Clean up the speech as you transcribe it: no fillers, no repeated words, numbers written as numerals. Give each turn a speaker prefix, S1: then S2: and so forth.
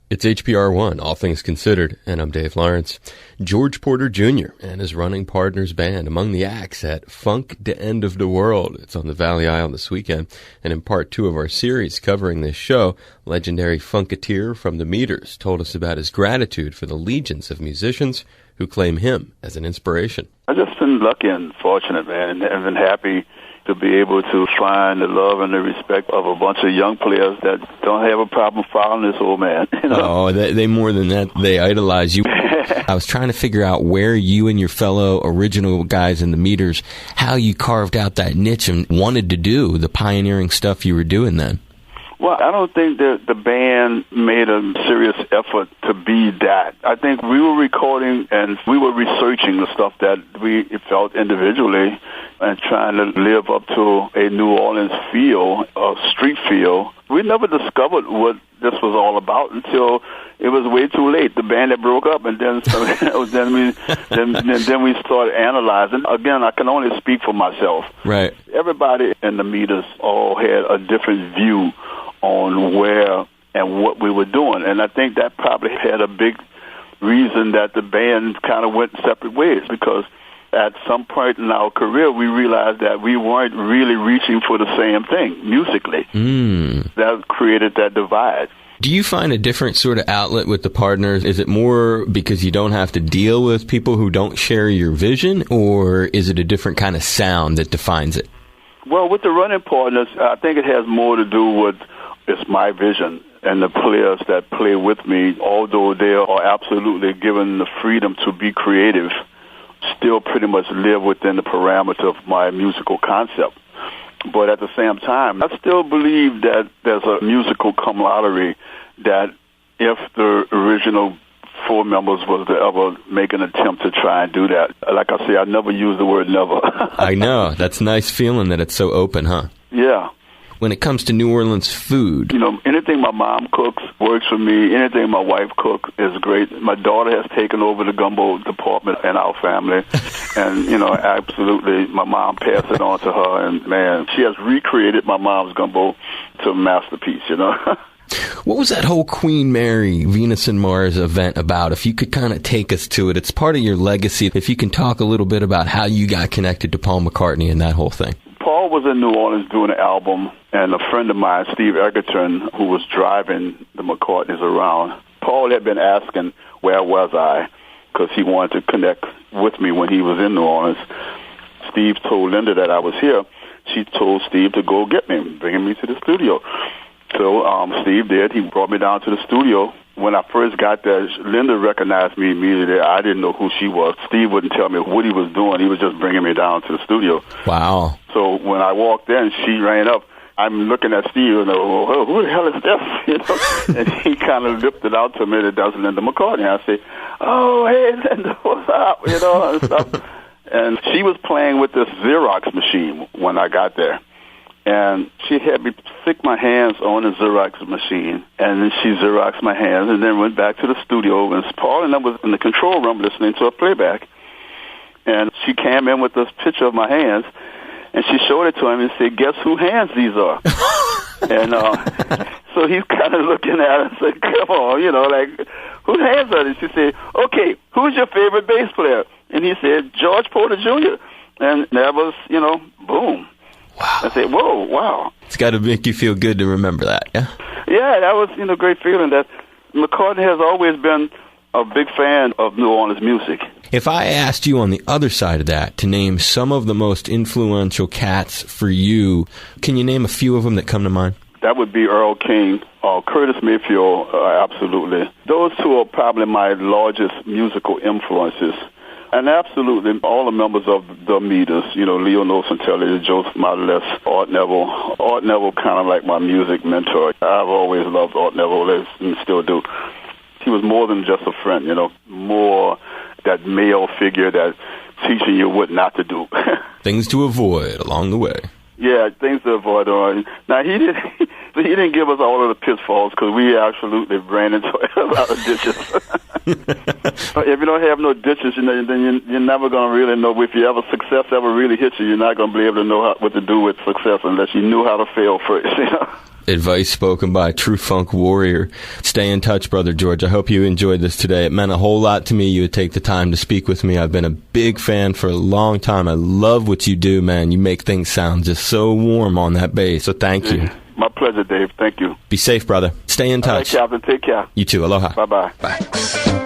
S1: It's HPR One, All Things Considered, and I'm Dave Lawrence. George Porter Jr. and his running partners band among the acts at Funk de End of the World. It's on the Valley Isle this weekend, and in part 2 of our series covering this show, legendary funketeer from the Meters told us about his gratitude for the legions of musicians who claim him as an inspiration.
S2: I've just been lucky and fortunate, man, and I've been happy to be able to find the love and the respect of a bunch of young players that don't have a problem following this old man. You know?
S1: Oh, they more than that, they idolize you. I was trying to figure out where you and your fellow original guys in the Meters, how you carved out that niche and wanted to do the pioneering stuff you were doing then.
S2: Well, I don't think that the band made a serious effort to be that. I think we were recording and we were researching the stuff that we felt individually and trying to live up to a New Orleans feel, a street feel. We never discovered what this was all about until it was way too late. The band had broke up, and then then we started analyzing. Again, I can only speak for myself.
S1: Right.
S2: Everybody in the Meters all had a different view on where and what we were doing. And I think that probably had a big reason that the band kind of went separate ways, because at some point in our career, we realized that we weren't really reaching for the same thing musically. That created that divide.
S1: Do you find a different sort of outlet with the partners? Is it more because you don't have to deal with people who don't share your vision, or is it a different kind of sound that defines it?
S2: Well, with the running partners, I think it has more to do with it's my vision, and the players that play with me, although they are absolutely given the freedom to be creative, still pretty much live within the parameter of my musical concept. But at the same time, I still believe that there's a musical camaraderie that if the original 4 members was to ever make an attempt to try and do that, like I say, I never use the word never.
S1: I know. That's a nice feeling that it's so open, huh?
S2: Yeah.
S1: When it comes to New Orleans food,
S2: anything my mom cooks works for me. Anything my wife cooks is great. My daughter has taken over the gumbo department in our family. And, absolutely, my mom passed it on to her. And, man, she has recreated my mom's gumbo to a masterpiece,
S1: What was that whole Queen Mary, Venus and Mars event about? If you could kind of take us to it. It's part of your legacy. If you can talk a little bit about how you got connected to Paul McCartney and that whole thing.
S2: Paul was in New Orleans doing an album, and a friend of mine, Steve Egerton, who was driving the McCartneys around, Paul had been asking, where was I? Because he wanted to connect with me when he was in New Orleans. Steve told Linda that I was here. She told Steve to go get me, bringing me to the studio. So Steve did. He brought me down to the studio. When I first got there, Linda recognized me immediately. I didn't know who she was. Steve wouldn't tell me what he was doing. He was just bringing me down to the studio.
S1: Wow.
S2: So when I walked in, she ran up. I'm looking at Steve, and oh, who the hell is this? And he kind of lifted out to me that that was Linda McCartney. I said, oh, hey, Linda, what's up? And stuff. And she was playing with this Xerox machine when I got there. And she had me stick my hands on the Xerox machine, and then she Xeroxed my hands, and then went back to the studio. And Paul and I was in the control room listening to a playback. And she came in with this picture of my hands, and she showed it to him and said, guess whose hands these are? And so he's kind of looking at her and said, come on, like, whose hands are these? She said, okay, who's your favorite bass player? And he said, George Porter Jr. And that was, boom.
S1: Wow.
S2: I said, whoa, wow.
S1: It's got to make you feel good to remember that, yeah?
S2: Yeah, that was, a great feeling. That McCartney has always been a big fan of New Orleans music.
S1: If I asked you on the other side of that to name some of the most influential cats for you, can you name a few of them that come to mind?
S2: That would be Earl King or Curtis Mayfield, absolutely. Those 2 are probably my largest musical influences. And absolutely, all the members of the Meters, Leo Nocentelli, Joe Smollett, Art Neville. Art Neville kind of like my music mentor. I've always loved Art Neville and still do. He was more than just a friend, more that male figure that teaching you what not to do.
S1: Things to avoid along the way.
S2: Yeah, things to avoid. Now, he didn't give us all of the pitfalls because we absolutely ran into a lot of ditches. If you don't have no ditches, then you're never going to really know. If you success ever really hits you, you're not going to be able to know what to do with success unless you knew how to fail first.
S1: Advice spoken by a true funk warrior. Stay in touch, Brother George. I hope you enjoyed this today. It meant a whole lot to me you would take the time to speak with me. I've been a big fan for a long time. I love what you do, man. You make things sound just so warm on that bass, so thank you.
S2: My pleasure, Dave. Thank you.
S1: Be safe, brother. Stay in touch.
S2: All right, Captain. Take care.
S1: You too. Aloha.
S2: Bye-bye.
S1: Bye.